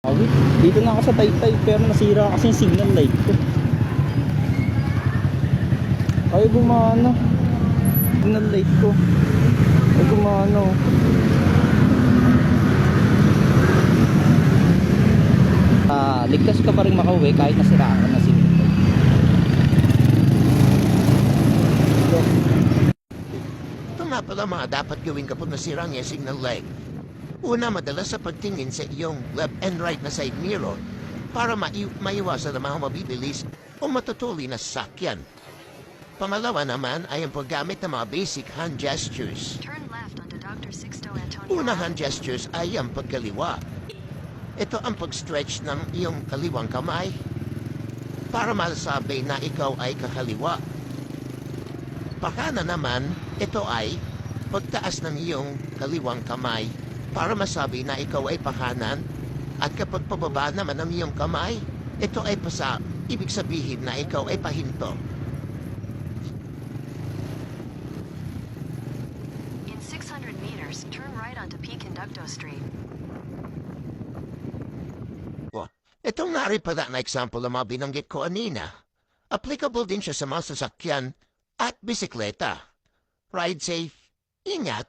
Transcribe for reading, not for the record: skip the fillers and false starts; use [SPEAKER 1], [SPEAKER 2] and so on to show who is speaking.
[SPEAKER 1] Awit. Dito na ako sa Taytay pero nasira kasi yung signal light ko. Ay gumana. Signal light ko. Ay gumana. Ligtas ka pa rin makauwi kahit nasiraan ka na signal light.
[SPEAKER 2] Ito nga pala mga dapat gawin kapag nasira ang iyong signal light. Una, madalas sa pagtingin sa iyong left and right na side mirror para maiwasan ang mga mabibilis o matutuloy na sasakyan. Pangalawa naman ay ang paggamit ng mga basic hand gestures.
[SPEAKER 3] Turn left onto Dr. Sixto Antonio.
[SPEAKER 2] Unang hand gestures ay ang pagkaliwa. Ito ang pag-stretch ng iyong kaliwang kamay para masabi na ikaw ay kakaliwa. Pakana naman, ito ay pagtaas ng iyong kaliwang kamay para masabi na ikaw ay pakanan. At kapag pababa naman ang iyong kamay, ito ay pasa, ibig sabihin na ikaw ay pahinto.
[SPEAKER 3] In 600 meters, turn right onto P. Conducto Street.
[SPEAKER 2] Itong nari pala na example ng mga binanggit ko kanina. Applicable din siya sa mga sasakyan at bisikleta. Ride safe, ingat.